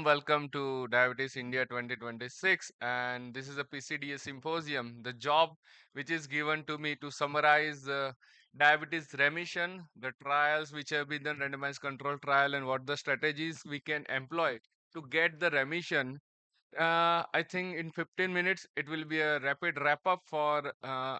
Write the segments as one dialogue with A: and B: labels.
A: welcome to Diabetes India 2026. And this is a PCDA symposium. The job which is given to me to summarize diabetes remission, the trials which have been done, randomized control trial, and what the strategies we can employ to get the remission. I think in 15 minutes it will be a rapid wrap up for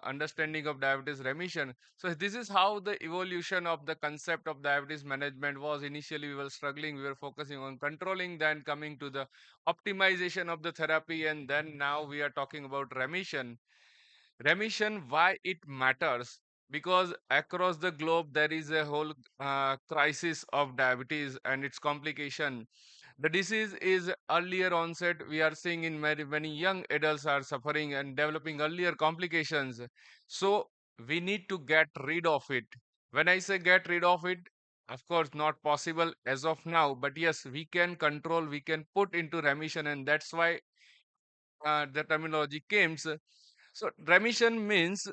A: understanding of diabetes remission. So this is how the evolution of the concept of diabetes management was. Initially, we were struggling, we were focusing on controlling, then coming to the optimization of the therapy, and then now we are talking about remission. Remission, why it matters? Because across the globe there is a whole crisis of diabetes and its complication. The disease is earlier onset. We are seeing in many young adults are suffering and developing earlier complications. So we need to get rid of it. When I say get rid of it, of course not possible as of now, but yes, we can control, we can put into remission, and that's why the terminology came. So remission means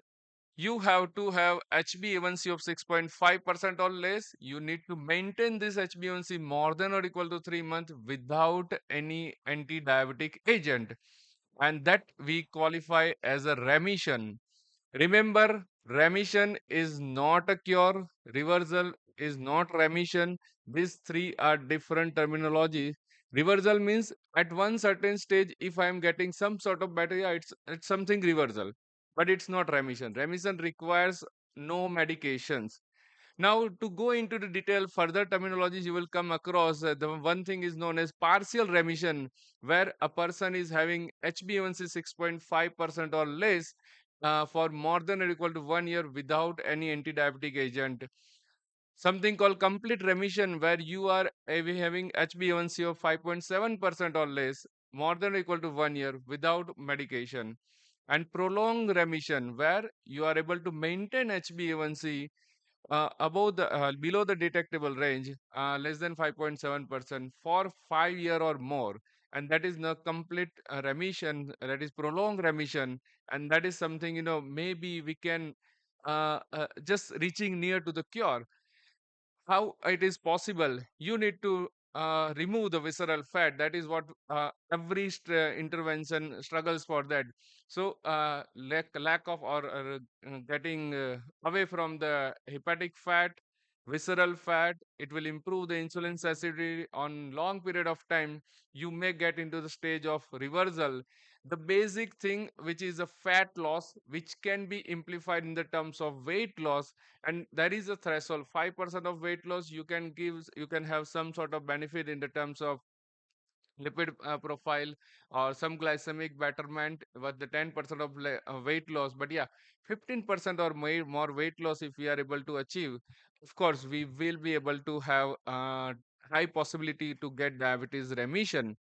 A: you have to have HbA1c of 6.5% or less. You need to maintain this HbA1c more than or equal to 3 months without any anti-diabetic agent. And that we qualify as a remission. Remember, remission is not a cure. Reversal is not remission. These three are different terminology. Reversal means at one certain stage, if I am getting some sort of better, yeah, it's something reversal, but it's not remission. Remission requires no medications. Now, to go into the detail, further terminologies you will come across. The one thing is known as partial remission, where a person is having HbA1c 6.5% or less for more than or equal to 1 year without any anti-diabetic agent. Something called complete remission, where you are having HbA1c of 5.7% or less, more than or equal to 1 year without medication. And prolonged remission, where you are able to maintain HbA1c above the below the detectable range, less than 5.7% for 5 year or more, and that is the complete remission, that is prolonged remission. And that is something, maybe we can just reaching near to the cure. How it is possible? You need to remove the visceral fat. That is what every intervention struggles for that. So lack of or getting away from the hepatic fat, visceral fat, it will improve the insulin sensitivity on long period of time. You may get into the stage of reversal. The basic thing, which is a fat loss, which can be amplified in the terms of weight loss, and there is a threshold. 5% of weight loss you can have some sort of benefit in the terms of lipid profile or some glycemic betterment with the 10% of weight loss. But yeah, 15% or more weight loss if we are able to achieve, of course we will be able to have high possibility to get diabetes remission.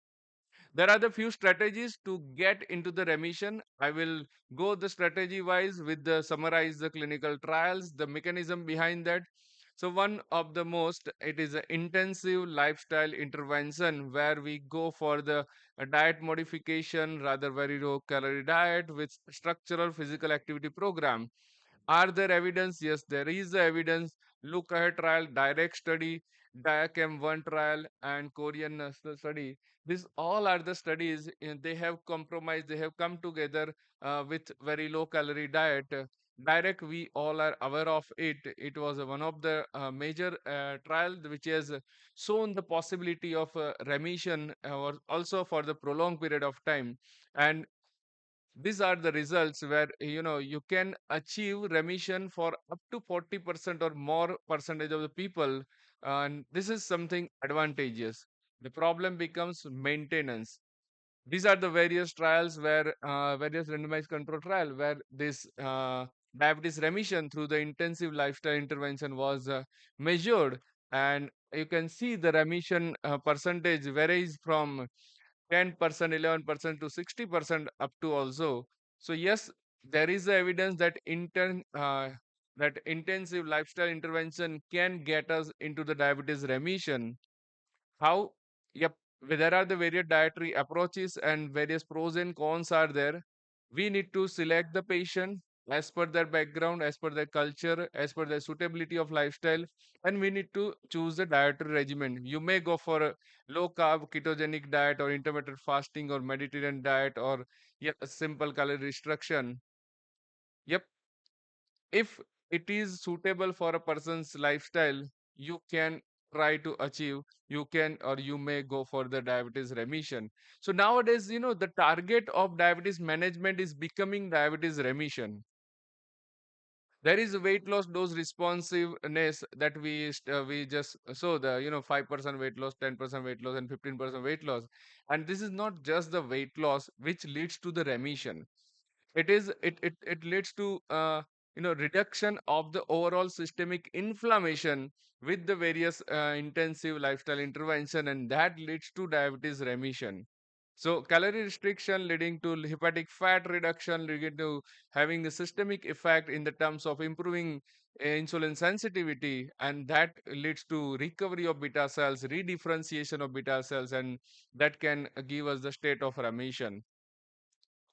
A: There are the few strategies to get into the remission. I will go the strategy wise with the summarize the clinical trials, the mechanism behind that. So one of the most, it is an intensive lifestyle intervention where we go for the diet modification, rather very low calorie diet with structural physical activity program. Are there evidence? Yes, there is the evidence. Look ahead trial, direct study, diachem 1 trial, and Korean national study. These all are the studies. They have compromised, they have come together with very low calorie diet. Direct, we all are aware of it. It was one of the major trials which has shown the possibility of remission or also for the prolonged period of time. And these are the results where you can achieve remission for up to 40% or more percentage of the people, and this is something advantageous. The problem becomes maintenance. These are the various trials where various randomized control trial where this diabetes remission through the intensive lifestyle intervention was measured, and you can see the remission percentage varies from 10%, 11% to 60% up to also. So yes, there is the evidence that that intensive lifestyle intervention can get us into the diabetes remission. How? Yep. There are the various dietary approaches and various pros and cons are there. We need to select the patient. as per their background, as per their culture, as per their suitability of lifestyle, and we need to choose the dietary regimen. You may go for a low carb ketogenic diet or intermittent fasting or Mediterranean diet or yep, a simple calorie restriction. Yep, if it is suitable for a person's lifestyle, you can try to achieve, you can or you may go for the diabetes remission. So nowadays, the target of diabetes management is becoming diabetes remission. There is a weight loss dose responsiveness that we just saw, the 5% weight loss, 10% weight loss, and 15% weight loss. And this is not just the weight loss which leads to the remission. It leads to reduction of the overall systemic inflammation with the various intensive lifestyle intervention, and that leads to diabetes remission. So calorie restriction leading to hepatic fat reduction, leading to having a systemic effect in the terms of improving insulin sensitivity, and that leads to recovery of beta cells, redifferentiation of beta cells, and that can give us the state of remission.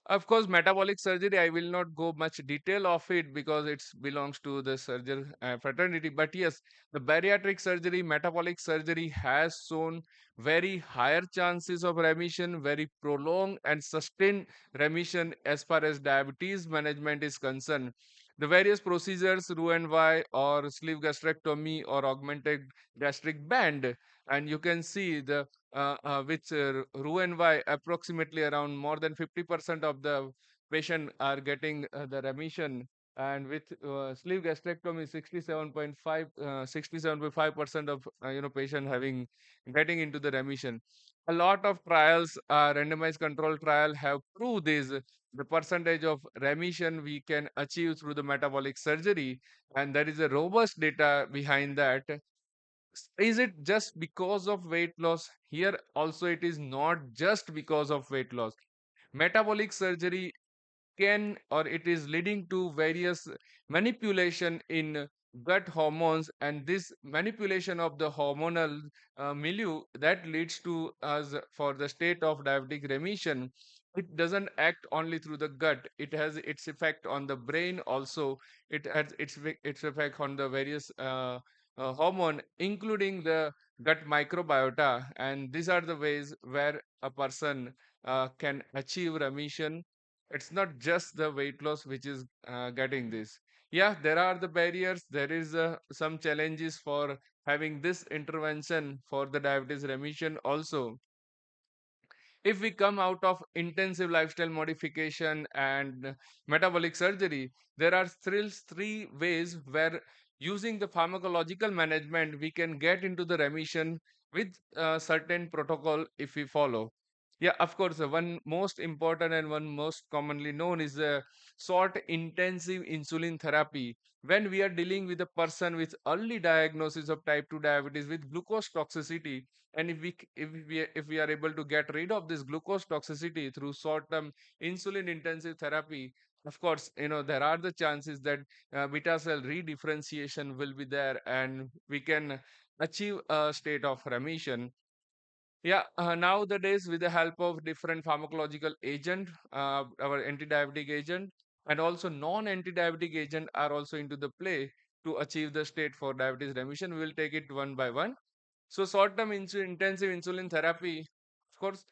A: Of course, metabolic surgery, I will not go much detail of it because it belongs to the surgery fraternity. But yes, the bariatric surgery, metabolic surgery has shown very higher chances of remission, very prolonged and sustained remission as far as diabetes management is concerned. The various procedures, Roux-en-Y or sleeve gastrectomy or augmented gastric band, and you can see the which Roux-en-Y, approximately around more than 50% of the patient are getting the remission, and with sleeve gastrectomy, 67.5% of patient having getting into the remission. A lot of trials, randomized control trial, have proved this. The percentage of remission we can achieve through the metabolic surgery, and there is a robust data behind that. Is it just because of weight loss? Here also, it is not just because of weight loss. Metabolic surgery can or it is leading to various manipulation in gut hormones, and this manipulation of the hormonal milieu that leads to us for the state of diabetic remission. It doesn't act only through the gut, it has its effect on the brain also. It has its effect on the various hormone, including the gut microbiota, and these are the ways where a person can achieve remission. It's not just the weight loss which is getting this. Yeah, there are the barriers, there is some challenges for having this intervention for the diabetes remission also. If we come out of intensive lifestyle modification and metabolic surgery, there are still three ways where using the pharmacological management we can get into the remission with certain protocol if we follow. Yeah, of course, one most important and one most commonly known is the short intensive insulin therapy. When we are dealing with a person with early diagnosis of type 2 diabetes with glucose toxicity, and if we are able to get rid of this glucose toxicity through short term insulin intensive therapy, of course, there are the chances that beta cell redifferentiation will be there, and we can achieve a state of remission. Yeah, nowadays with the help of different pharmacological agent, our anti-diabetic agent and also non-anti-diabetic agent are also into the play to achieve the state for diabetes remission. We will take it one by one. So short-term intensive insulin therapy, of course,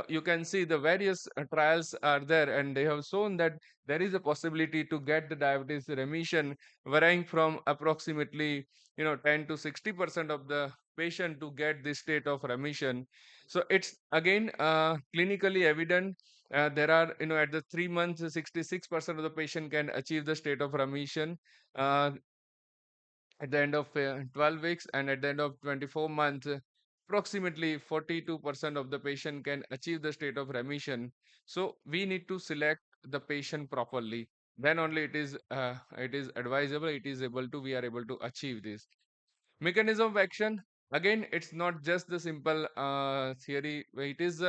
A: you can see the various trials are there, and they have shown that there is a possibility to get the diabetes remission varying from approximately 10 to 60% of the patient to get this state of remission. So it's again clinically evident. There are, at the 3 months, 66% of the patient can achieve the state of remission. Uh, at the end of 12 weeks, and at the end of 24 months, approximately 42% of the patient can achieve the state of remission. So we need to select the patient properly, then only it is advisable, it is able to we are able to achieve this. Mechanism of action, again, it's not just the simple theory. It is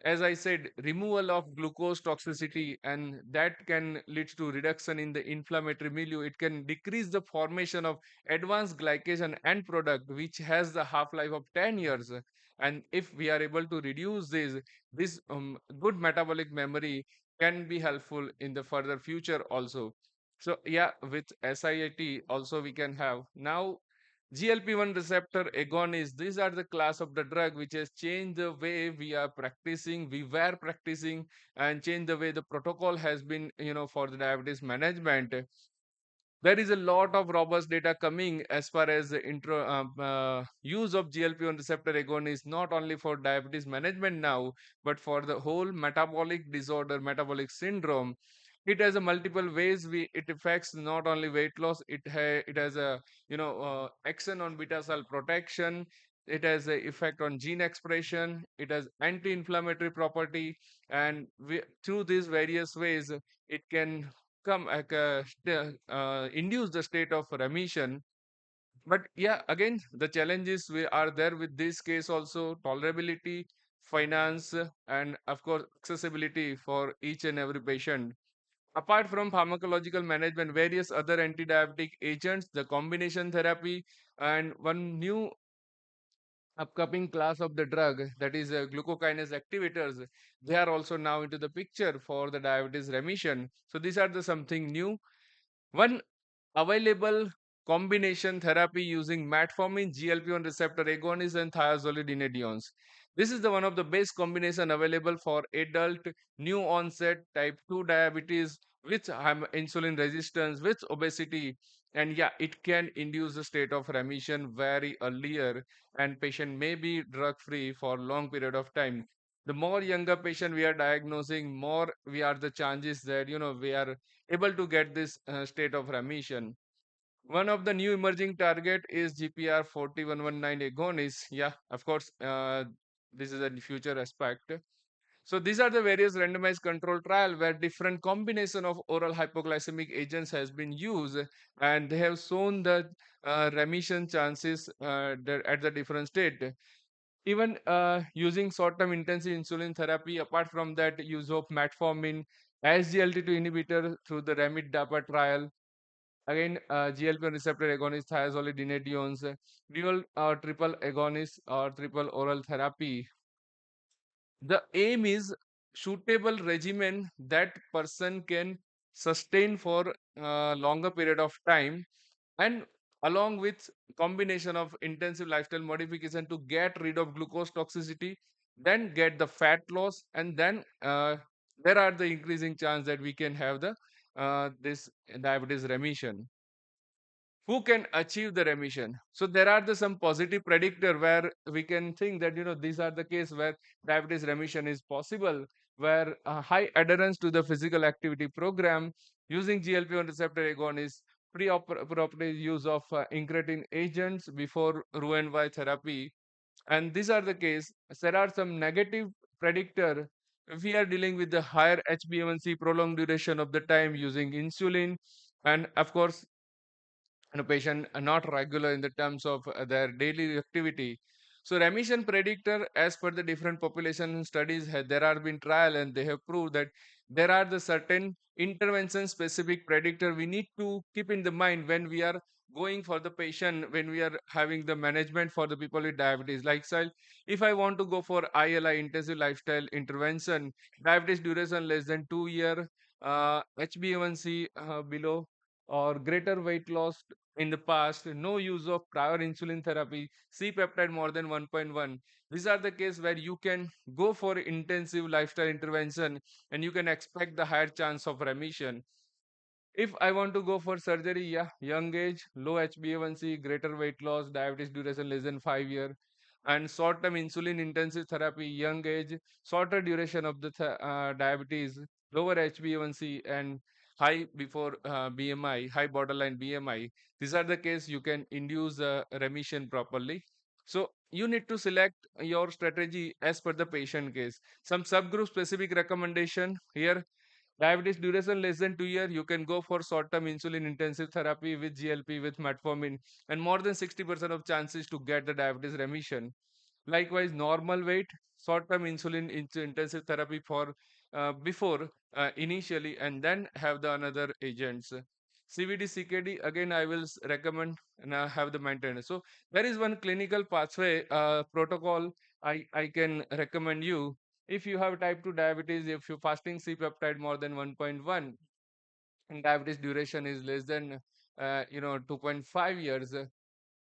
A: as I said, removal of glucose toxicity, and that can lead to reduction in the inflammatory milieu. It can decrease the formation of advanced glycation end product, which has the half-life of 10 years. And if we are able to reduce this good metabolic memory can be helpful in the further future also. So yeah, with SIAT also we can have now GLP-1 receptor agonists. These are the class of the drug which has changed the way we were practicing, and changed the way the protocol has been, for the diabetes management. There is a lot of robust data coming as far as the use of GLP-1 receptor agonist, not only for diabetes management now, but for the whole metabolic disorder, metabolic syndrome. It has a multiple ways it affects not only weight loss. It has a action on beta cell protection. It has a effect on gene expression. It has anti-inflammatory property, and through these various ways, it can induce the state of remission. But yeah, again, the challenges we are there with this case also: tolerability, finance, and of course accessibility for each and every patient. Apart from pharmacological management, various other anti-diabetic agents, the combination therapy, and one new upcoming class of the drug, that is glucokinase activators, they are also now into the picture for the diabetes remission. So these are the something new. One available combination therapy using metformin, GLP-1 receptor agonist, and thiazolidinediones. This is the one of the best combination available for adult new onset type 2 diabetes with insulin resistance, with obesity. And yeah, it can induce a state of remission very earlier, and patient may be drug free for long period of time. The more younger patient we are diagnosing, more we are the chances that we are able to get this state of remission. One of the new emerging target is GPR 4119 agonist. Yeah, of course, this is a future aspect. So these are the various randomized control trial where different combination of oral hypoglycemic agents has been used, and they have shown the remission chances at the different state. Even using short-term intensive insulin therapy, apart from that, use of metformin, SGLT2 inhibitor through the REMIT-DAPA trial. Again, GLP-1 receptor agonist, thiazolidinediones, dual or triple agonist or triple oral therapy. The aim is suitable regimen that person can sustain for a longer period of time, and along with combination of intensive lifestyle modification to get rid of glucose toxicity, then get the fat loss, and then there are the increasing chance that we can have the this diabetes remission. Who can achieve the remission? So there are the some positive predictor where we can think that these are the case where diabetes remission is possible, where high adherence to the physical activity program, using GLP-1 receptor agonist, pre-operative use of incretin agents before Roux-en-Y therapy. And these are the case. There are some negative predictor if we are dealing with the higher HbA1c, prolonged duration of the time using insulin, and of course patient are not regular in the terms of their daily activity. So remission predictor, as per the different population studies, there are been trial and they have proved that there are the certain intervention specific predictor we need to keep in the mind when we are going for the patient, when we are having the management for the people with diabetes. Like so if I want to go for ILI, intensive lifestyle intervention, diabetes duration less than 2 year, HbA1c below or greater weight loss in the past, no use of prior insulin therapy, C peptide more than 1.1. These are the case where you can go for intensive lifestyle intervention and you can expect the higher chance of remission. If I want to go for surgery, yeah, young age, low HbA1c, greater weight loss, diabetes duration less than 5 year, and short-term insulin intensive therapy, young age, shorter duration of the diabetes, lower HbA1c, and high before BMI, high borderline BMI. These are the case you can induce remission properly. So you need to select your strategy as per the patient case. Some subgroup specific recommendation here. Diabetes duration less than 2 years, you can go for short-term insulin intensive therapy with GLP with metformin, and more than 60% of chances to get the diabetes remission. Likewise, normal weight, short-term insulin intensive therapy for before initially, and then have the another agents. CVD, CKD, again, I will recommend and have the maintenance. So there is one clinical pathway protocol I can recommend you. If you have type 2 diabetes, if you fasting C peptide more than 1.1, and diabetes duration is less than 2.5 years,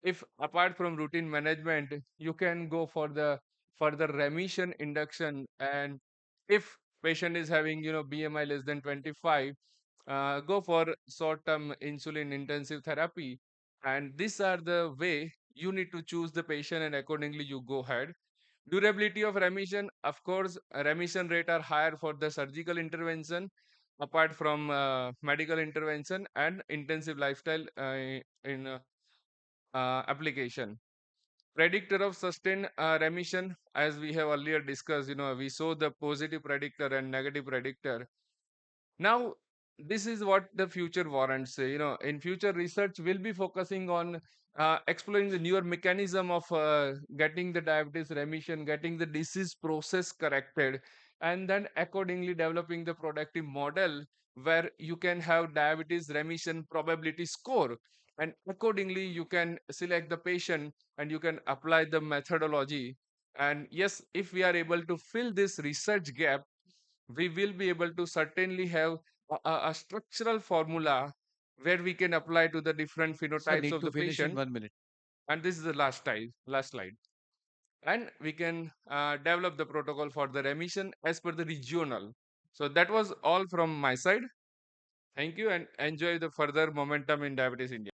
A: if apart from routine management, you can go for the further remission induction. And if patient is having BMI less than 25, go for short term insulin intensive therapy. And these are the way you need to choose the patient, and accordingly you go ahead. Durability of remission, of course, remission rate are higher for the surgical intervention apart from medical intervention and intensive lifestyle in application. Predictor of sustained remission, as we have earlier discussed, we saw the positive predictor and negative predictor. Now, this is what the future warrants. In future research, will be focusing on exploring the newer mechanism of getting the diabetes remission, getting the disease process corrected, and then accordingly developing the productive model where you can have diabetes remission probability score. And accordingly, you can select the patient and you can apply the methodology. And yes, if we are able to fill this research gap, we will be able to certainly have a structural formula where we can apply to the different
B: Sir,
A: phenotypes
B: need
A: of
B: to
A: the
B: finish in
A: patient.
B: 1 minute.
A: And this is the last slide. And we can develop the protocol for the remission as per the regional. So that was all from my side. Thank you and enjoy the further momentum in Diabetes India.